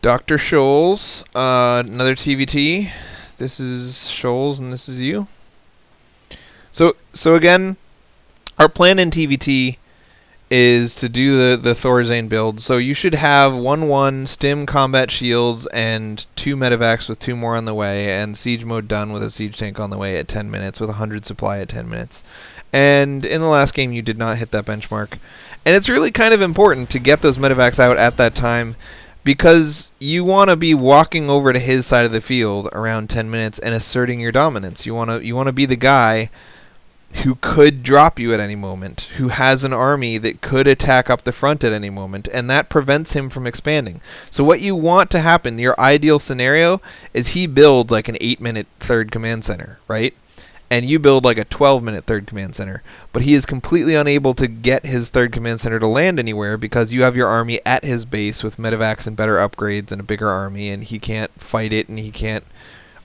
Dr. Scholes, another TVT. This is Scholes and this is you. So again, our plan in TVT is to do the Thorazane build. So you should have 1/1 stim combat shields and 2 medevacs with 2 more on the way, and siege mode done with a siege tank on the way at 10 minutes with 100 supply at 10 minutes. And in the last game you did not hit that benchmark. And it's really kind of important to get those medevacs out at that time, because you want to be walking over to his side of the field around 10 minutes and asserting your dominance. You want to be the guy who could drop you at any moment, who has an army that could attack up the front at any moment, and that prevents him from expanding. So what you want to happen, your ideal scenario, is he builds like an 8-minute third command center, right? And you build like a 12-minute third command center. But he is completely unable to get his third command center to land anywhere because you have your army at his base with medevacs and better upgrades and a bigger army, and he can't fight it, and he can't...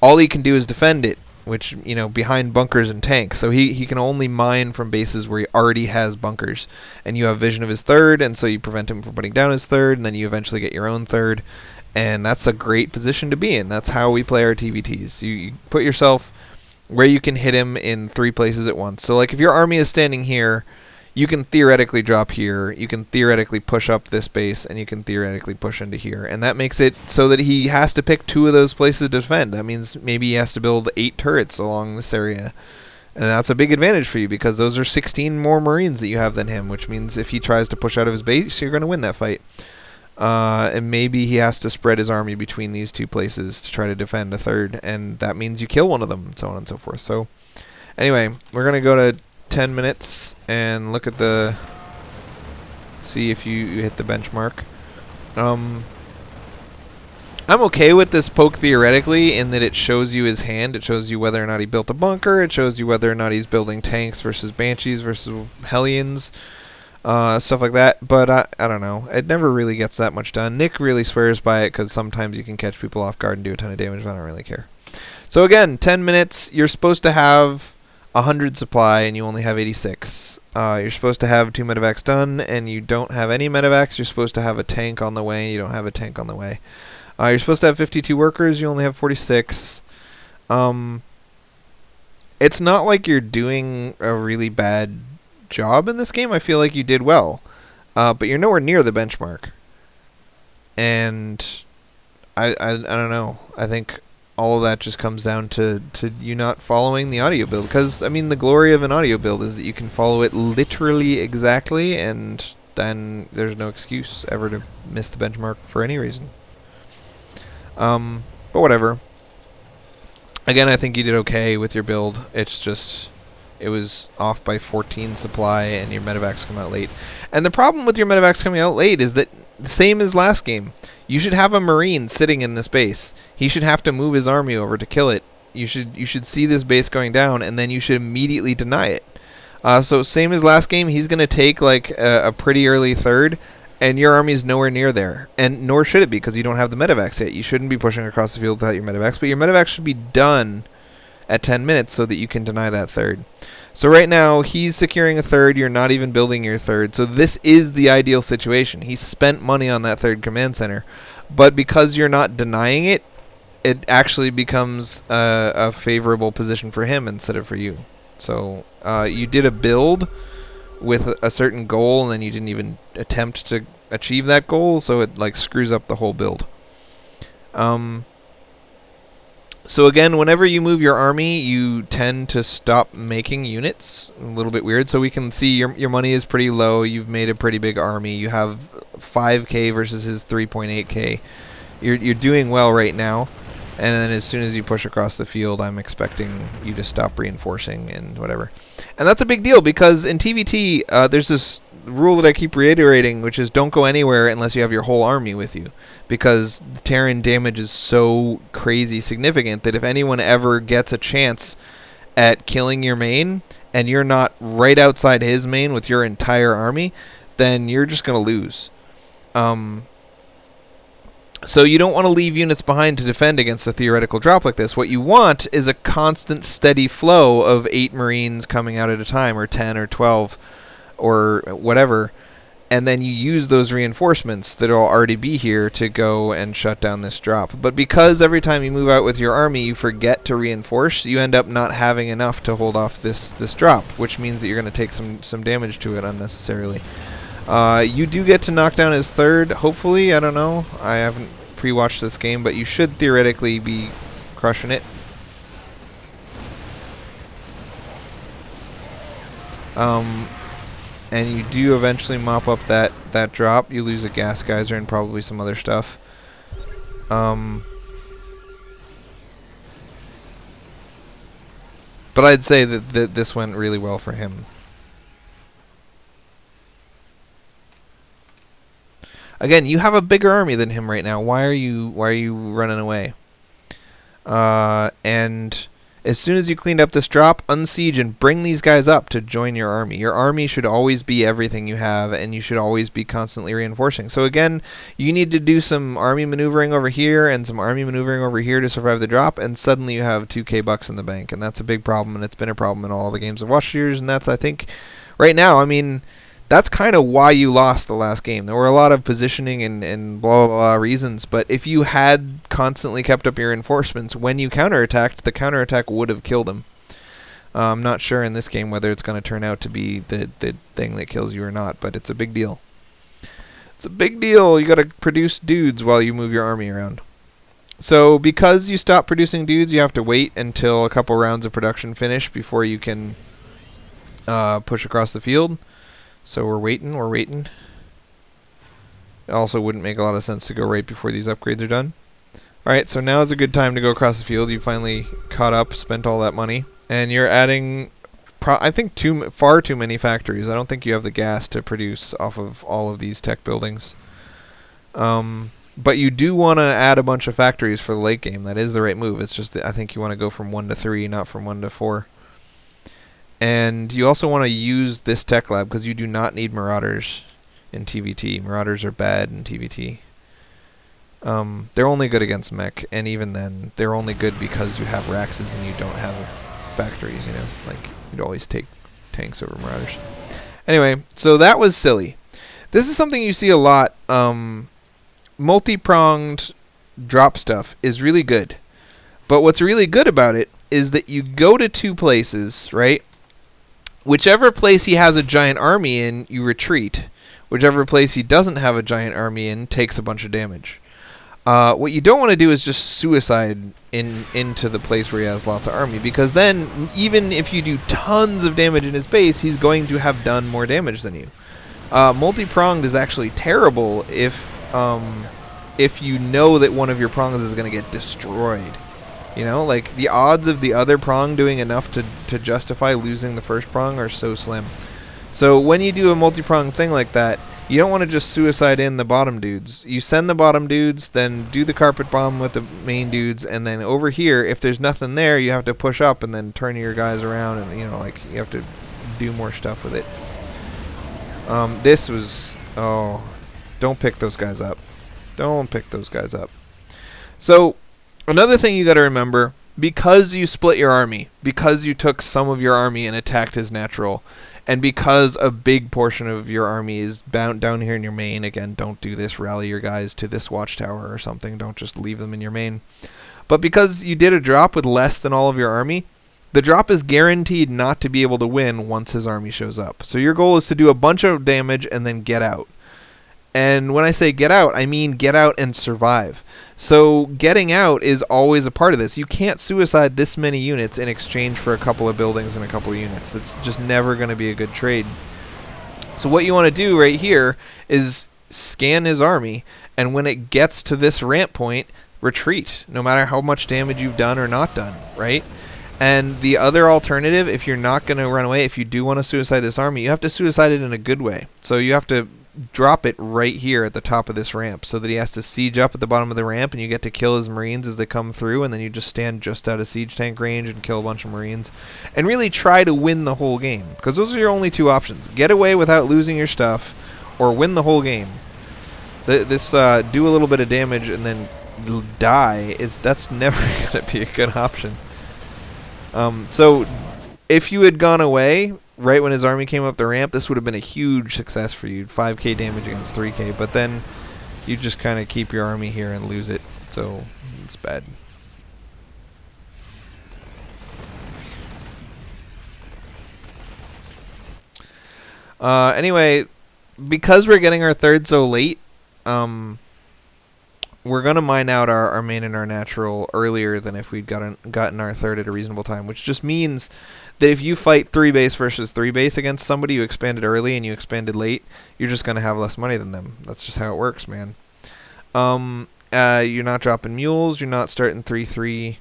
All he can do is defend it, which, you know, behind bunkers and tanks. So he can only mine from bases where he already has bunkers. And you have vision of his third, and so you prevent him from putting down his third, and then you eventually get your own third. And that's a great position to be in. That's how we play our TVTs. You put yourself where you can hit him in 3 places at once. So like if your army is standing here, you can theoretically drop here, you can theoretically push up this base, and you can theoretically push into here. And that makes it so that he has to pick 2 of those places to defend. That means maybe he has to build 8 turrets along this area. And that's a big advantage for you, because those are 16 more Marines that you have than him, which means if he tries to push out of his base, you're going to win that fight. And maybe he has to spread his army between these 2 places to try to defend a third, and that means you kill one of them, and so on and so forth. So, anyway, we're going to go to 10 minutes and look at the... see if you hit the benchmark. I'm okay with this poke theoretically in that it shows you his hand. It shows you whether or not he built a bunker. It shows you whether or not he's building tanks versus Banshees versus Hellions. Stuff like that, but I don't know. It never really gets that much done. Nick really swears by it because sometimes you can catch people off guard and do a ton of damage, but I don't really care. So again, 10 minutes, you're supposed to have 100 supply and you only have 86. You're supposed to have 2 medevacs done and you don't have any medevacs. You're supposed to have a tank on the way and you don't have a tank on the way. You're supposed to have 52 workers, you only have 46. It's not like you're doing a really bad job in this game. I feel like you did well, but you're nowhere near the benchmark, and I don't know. I think all of that just comes down to you not following the audio build, because I mean the glory of an audio build is that you can follow it literally exactly, and then there's no excuse ever to miss the benchmark for any reason. But whatever. Again, I think you did okay with your build. It's just it was off by 14 supply, and your medevacs come out late. And the problem with your medevacs coming out late is that the same as last game. You should have a Marine sitting in this base. He should have to move his army over to kill it. You should see this base going down, and then you should immediately deny it. So same as last game, he's going to take like a pretty early third, and your army is nowhere near there. And nor should it be, because you don't have the medevacs yet. You shouldn't be pushing across the field without your medevacs, but your medevacs should be done at 10 minutes so that you can deny that third. So right now, he's securing a third, you're not even building your third, so this is the ideal situation. He spent money on that third command center, but because you're not denying it, it actually becomes a favorable position for him instead of for you. So you did a build with a certain goal, and then you didn't even attempt to achieve that goal, so it like screws up the whole build. So again, whenever you move your army, you tend to stop making units. A little bit weird. So we can see your money is pretty low. You've made a pretty big army. You have 5k versus his 3.8k. You're doing well right now. And then as soon as you push across the field, I'm expecting you to stop reinforcing and whatever. And that's a big deal, because in TVT, there's this rule that I keep reiterating, which is don't go anywhere unless you have your whole army with you, because the Terran damage is so crazy significant that if anyone ever gets a chance at killing your main and you're not right outside his main with your entire army, then you're just going to lose. So you don't want to leave units behind to defend against a theoretical drop like this. What you want is a constant, steady flow of 8 Marines coming out at a time, or 10 or 12 or whatever, and then you use those reinforcements that will already be here to go and shut down this drop. But because every time you move out with your army you forget to reinforce, you end up not having enough to hold off this drop, which means that you're going to take some damage to it unnecessarily. You do get to knock down his third, hopefully. I don't know. I haven't pre-watched this game, but you should theoretically be crushing it. And you do eventually mop up that drop. You lose a gas geyser and probably some other stuff. But I'd say that this went really well for him. Again, you have a bigger army than him right now. Why are you running away? And as soon as you cleaned up this drop, unsiege and bring these guys up to join your army. Your army should always be everything you have, and you should always be constantly reinforcing. So again, you need to do some army maneuvering over here and some army maneuvering over here to survive the drop, and suddenly you have 2k bucks in the bank, and that's a big problem, and it's been a problem in all the games I've watched years, and that's, I think, right now, I mean, that's kind of why you lost the last game. There were a lot of positioning and blah, blah, blah reasons, but if you had constantly kept up your reinforcements, when you counterattacked, the counterattack would have killed him. I'm not sure in this game whether it's going to turn out to be the thing that kills you or not, but it's a big deal. It's a big deal. You got to produce dudes while you move your army around. So because you stop producing dudes, you have to wait until a couple rounds of production finish before you can push across the field. So we're waiting. It also wouldn't make a lot of sense to go right before these upgrades are done. Alright, so now is a good time to go across the field. You finally caught up, spent all that money, and you're adding, I think, far too many factories. I don't think you have the gas to produce off of all of these tech buildings. But you do want to add a bunch of factories for the late game. That is the right move. It's just that I think you want to go from 1 to 3, not from 1 to 4. And you also want to use this tech lab because you do not need Marauders in TVT. Marauders are bad in TVT. They're only good against mech, and even then, they're only good because you have Raxes and you don't have factories, you know? Like, you'd always take tanks over Marauders. Anyway, so that was silly. This is something you see a lot. Multi-pronged drop stuff is really good. But what's really good about it is that you go to 2 places, right? Whichever place he has a giant army in, you retreat. Whichever place he doesn't have a giant army in takes a bunch of damage. What you don't want to do is just suicide into the place where he has lots of army, because then, even if you do tons of damage in his base, he's going to have done more damage than you. Multi-pronged is actually terrible if you know that one of your prongs is going to get destroyed. You know, like, the odds of the other prong doing enough to justify losing the first prong are so slim. So when you do a multi-prong thing like that, you don't want to just suicide in the bottom dudes. You send the bottom dudes, then do the carpet bomb with the main dudes, and then over here, if there's nothing there, you have to push up and then turn your guys around, and, you know, like, you have to do more stuff with it. This was... oh, don't pick those guys up. Don't pick those guys up. So... another thing you got to remember, because you split your army, because you took some of your army and attacked his natural, and because a big portion of your army is bound down here in your main, again, don't do this, rally your guys to this watchtower or something, don't just leave them in your main. But because you did a drop with less than all of your army, the drop is guaranteed not to be able to win once his army shows up. So your goal is to do a bunch of damage and then get out. And when I say get out, I mean get out and survive. So getting out is always a part of this. You can't suicide this many units in exchange for a couple of buildings and a couple of units. It's just never going to be a good trade. So what you want to do right here is scan his army, and when it gets to this ramp point, retreat, no matter how much damage you've done or not done, right? And the other alternative, if you're not going to run away, if you do want to suicide this army, you have to suicide it in a good way. So you have to drop it right here at the top of this ramp so that he has to siege up at the bottom of the ramp, and you get to kill his marines as they come through, and then you just stand just out of siege tank range and kill a bunch of marines and really try to win the whole game, because those are your only 2 options: get away without losing your stuff, or win the whole game. This do a little bit of damage and then die, that's never going to be a good option. So if you had gone away right when his army came up the ramp, this would have been a huge success for you. 5k damage against 3k, but then you just kind of keep your army here and lose it, so it's bad. Anyway, because we're getting our third so late, we're going to mine out our main and our natural earlier than if we'd gotten our third at a reasonable time, which just means that if you fight 3 base versus 3 base against somebody who expanded early and you expanded late, you're just going to have less money than them. That's just how it works, man. You're not dropping mules. You're not starting 3-3.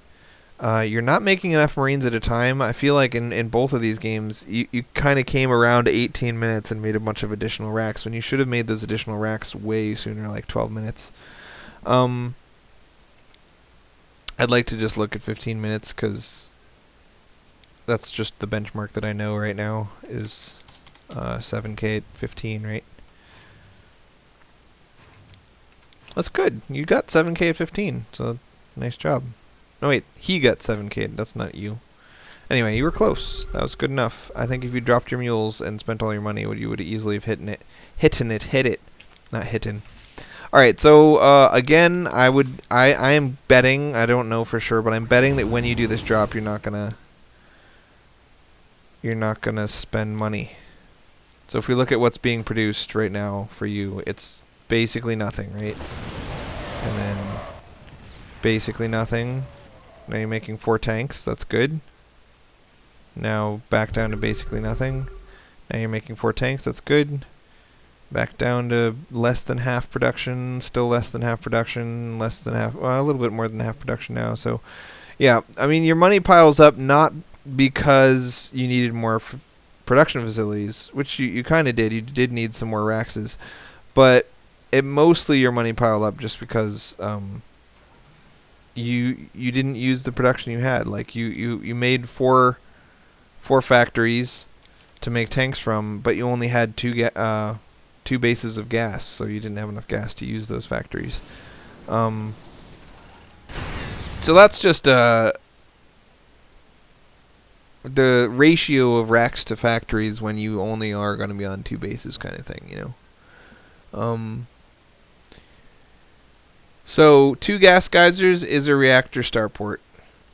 You're not making enough Marines at a time. I feel like in both of these games, you kind of came around to 18 minutes and made a bunch of additional racks when you should have made those additional racks way sooner, like 12 minutes. I'd like to just look at 15 minutes because that's just the benchmark that I know right now is 7k at 15, right? That's good. You got 7k at 15, so nice job. No, wait, he got 7k. That's not you. Anyway, you were close. That was good enough. I think if you dropped your mules and spent all your money, you would easily have hit it. Not hitting. Alright, so again, I am betting, I don't know for sure, but I'm betting that when you do this drop, you're not gonna spend money. So if we look at what's being produced right now for you, it's basically nothing, right? And then basically nothing. Now you're making 4 tanks, that's good. Now back down to basically nothing. Now you're making 4 tanks, that's good. Back down to less than half production, still less than half production, less than half, well, a little bit more than half production now. So, yeah, I mean, your money piles up not because you needed more production facilities, which you kind of did. You did need some more Raxes. But mostly your money piled up just because you didn't use the production you had. Like, you made four factories to make tanks from, but you only had 2 bases of gas, so you didn't have enough gas to use those factories. So that's just the ratio of racks to factories when you only are going to be on 2 bases kind of thing, you know. So 2 gas geysers is a reactor starport.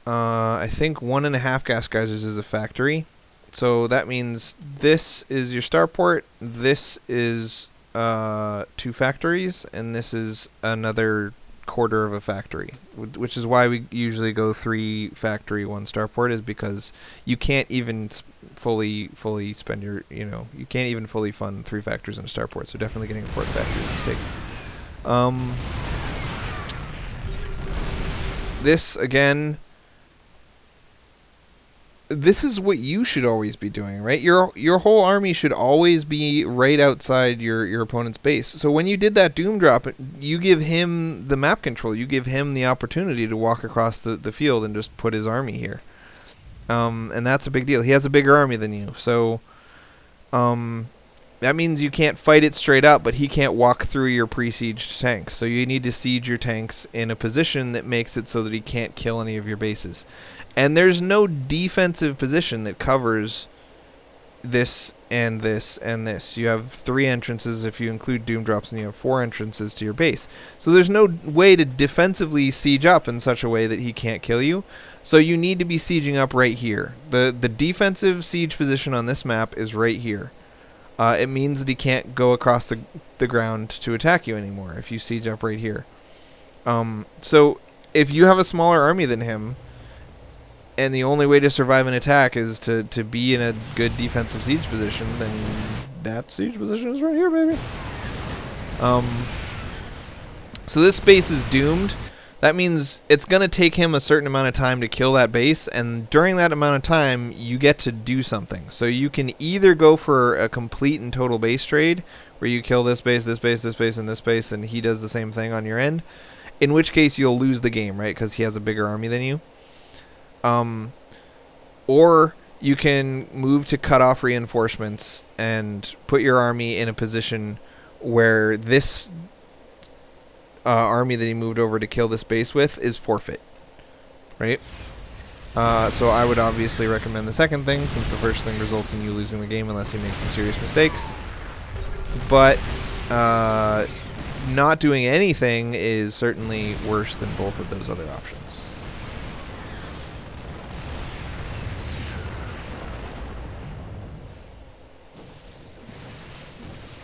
I think 1.5 gas geysers is a factory. So that means this is your starport, this is 2 factories, and this is another quarter of a factory, which is why we usually go 3 factory, 1 starport, is because you can't even fully spend your, you can't even fully fund 3 factories in a starport, so definitely getting a 4th factory is a mistake. This, again, this is what you should always be doing, right? Your whole army should always be right outside your opponent's base. So when you did that Doom drop, you give him the map control. You give him the opportunity to walk across the field and just put his army here. And that's a big deal. He has a bigger army than you. So that means you can't fight it straight up, but he can't walk through your pre-sieged tanks. So you need to siege your tanks in a position that makes it so that he can't kill any of your bases. And there's no defensive position that covers this and this and this. You have 3 entrances if you include Doom drops, and you have 4 entrances to your base. So there's no way to defensively siege up in such a way that he can't kill you. So you need to be sieging up right here. The defensive siege position on this map is right here. It means that he can't go across the ground to attack you anymore if you siege up right here. So if you have a smaller army than him, and the only way to survive an attack is to be in a good defensive siege position, then that siege position is right here, baby. So this base is doomed. That means it's going to take him a certain amount of time to kill that base, and during that amount of time, you get to do something. So you can either go for a complete and total base trade, where you kill this base, this base, this base, and this base, and he does the same thing on your end, in which case you'll lose the game, right, because he has a bigger army than you. Or you can move to cut off reinforcements and put your army in a position where this army that he moved over to kill this base with is forfeit, right? So I would obviously recommend the second thing, since the first thing results in you losing the game unless you make some serious mistakes. But not doing anything is certainly worse than both of those other options.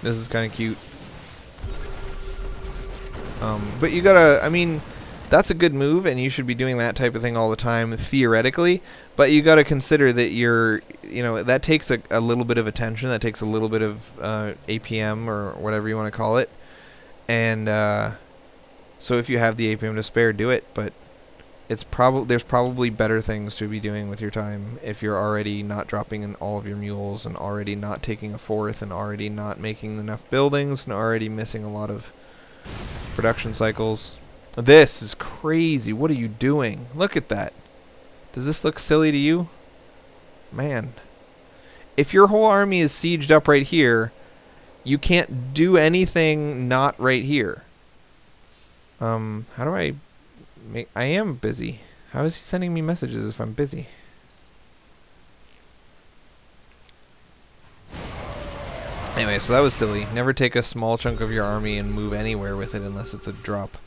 This is kind of cute. But you gotta, I mean, that's a good move, and you should be doing that type of thing all the time, theoretically. But you gotta consider that that takes a little bit of attention, that takes a little bit of APM, or whatever you want to call it. And so if you have the APM to spare, do it. But there's probably better things to be doing with your time if you're already not dropping in all of your mules, and already not taking a fourth, and already not making enough buildings, and already missing a lot of production cycles. This is crazy. What are you doing? Look at that. Does this look silly to you? Man. If your whole army is sieged up right here, you can't do anything not right here. How do I make... I am busy. How is he sending me messages if I'm busy? Anyway, so that was silly. Never take a small chunk of your army and move anywhere with it unless it's a drop.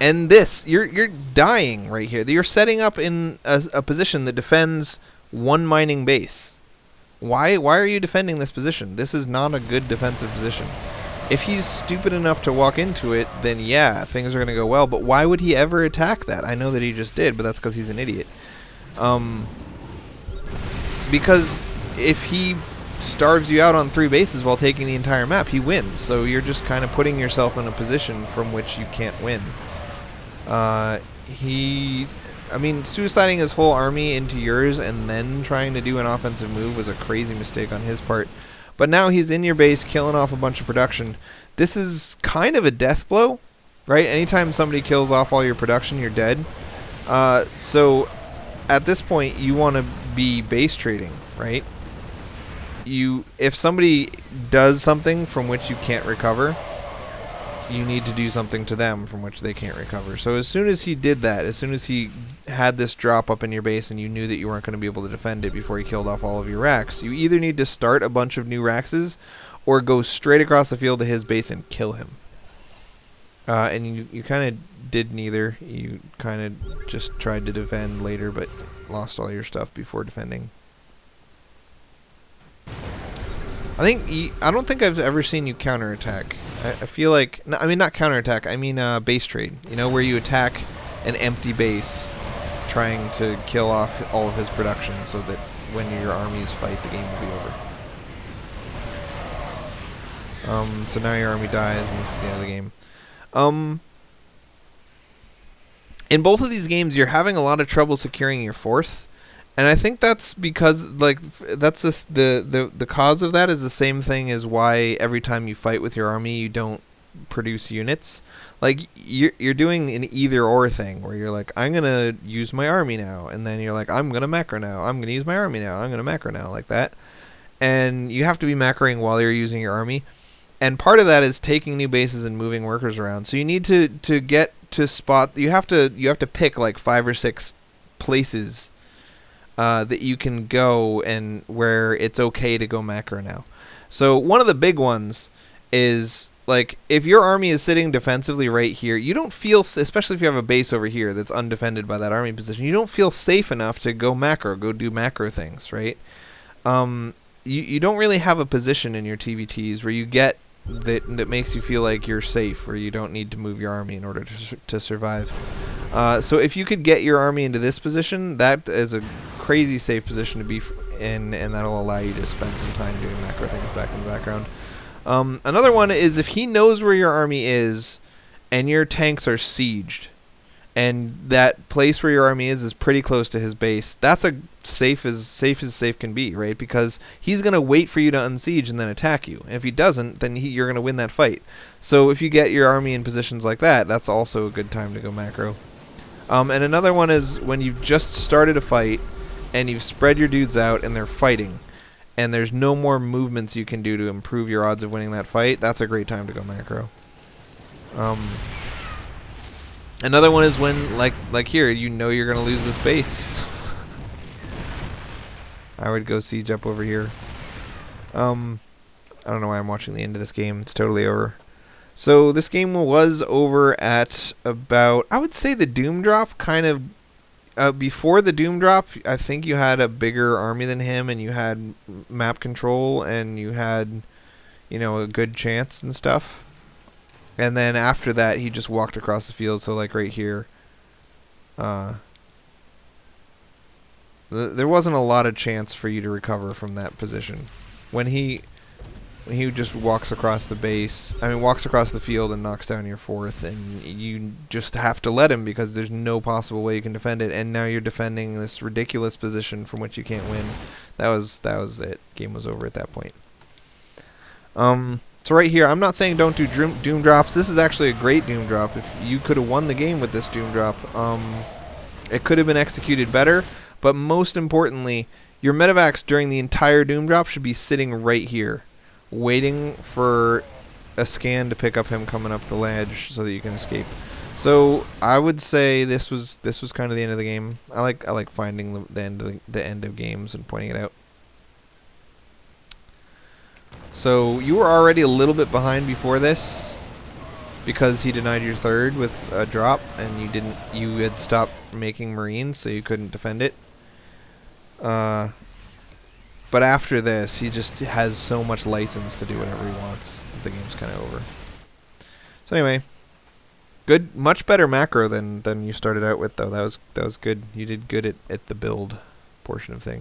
And this, you're dying right here. You're setting up in a position that defends one mining base. Why are you defending this position? This is not a good defensive position. If he's stupid enough to walk into it, then yeah, things are going to go well. But why would he ever attack that? I know that he just did, but that's because he's an idiot. Because if he starves you out on 3 bases while taking the entire map, he wins. So you're just kind of putting yourself in a position from which you can't win. I mean, suiciding his whole army into yours and then trying to do an offensive move was a crazy mistake on his part. But now he's in your base, killing off a bunch of production. This is kind of a death blow, right? Anytime somebody kills off all your production, you're dead. So at this point, you want to be base trading, right? If somebody does something from which you can't recover, you need to do something to them from which they can't recover. So as soon as he did that, as soon as he had this drop up in your base and you knew that you weren't going to be able to defend it before he killed off all of your racks, you either need to start a bunch of new raxes or go straight across the field to his base and kill him. And you kind of did neither. You kind of just tried to defend later but lost all your stuff before defending. I don't think I've ever seen you counterattack. I feel like... I mean, not counterattack. I mean base trade. You know, where you attack an empty base trying to kill off all of his production so that when your armies fight, the game will be over. So now your army dies and this is the end of the game. In both of these games, you're having a lot of trouble securing your fourth. And I think that's because, like, the cause of that is the same thing as why every time you fight with your army, you don't produce units. Like, you're doing an either-or thing, where you're like, I'm going to use my army now. And then you're like, I'm going to macro now. I'm going to use my army now. I'm going to macro now, like that. And you have to be macroing while you're using your army. And part of that is taking new bases and moving workers around. So you need to get to spot... You have to pick, like, 5 or 6 places that you can go and where it's okay to go macro now. So one of the big ones is, like, if your army is sitting defensively right here, you don't feel, especially if you have a base over here that's undefended by that army position, you don't feel safe enough to go macro, go do macro things, right? You don't really have a position in your TVTs where you get that makes you feel like you're safe, where you don't need to move your army in order to survive. So if you could get your army into this position, that is a crazy safe position to be in, and that'll allow you to spend some time doing macro things back in the background. Another one is if he knows where your army is and your tanks are sieged, and that place where your army is pretty close to his base, that's a safe as safe can be, right? Because he's going to wait for you to unsiege and then attack you. And if he doesn't, then you're going to win that fight. So if you get your army in positions like that, that's also a good time to go macro. And another one is when you've just started a fight and you've spread your dudes out and they're fighting, and there's no more movements you can do to improve your odds of winning that fight, that's a great time to go macro. Another one is when, like here, you know you're going to lose this base. I would go siege up over here. I don't know why I'm watching the end of this game. It's totally over. So this game was over at about, I would say the Doom Drop kind of, before the Doom Drop, I think you had a bigger army than him, and you had map control, and you had, you know, a good chance and stuff. And then after that, he just walked across the field. So like right here, there wasn't a lot of chance for you to recover from that position. When he just walks across the base, walks across the field and knocks down your fourth, and you just have to let him because there's no possible way you can defend it. And now you're defending this ridiculous position from which you can't win. That was it. Game was over at that point. So right here, I'm not saying don't do Doom Drops. This is actually a great Doom Drop. If you could have won the game with this Doom Drop, it could have been executed better. But most importantly, your Medivacs during the entire Doom Drop should be sitting right here, waiting for a scan to pick up him coming up the ledge so that you can escape. So I would say this was kind of the end of the game. I like finding the end of games and pointing it out. So you were already a little bit behind before this because he denied your third with a drop, and you had stopped making Marines, so you couldn't defend it. But after this, he just has so much license to do whatever he wants. The game's kind of over. So anyway, good, much better macro than you started out with, though. That was good. You did good at the build portion of things.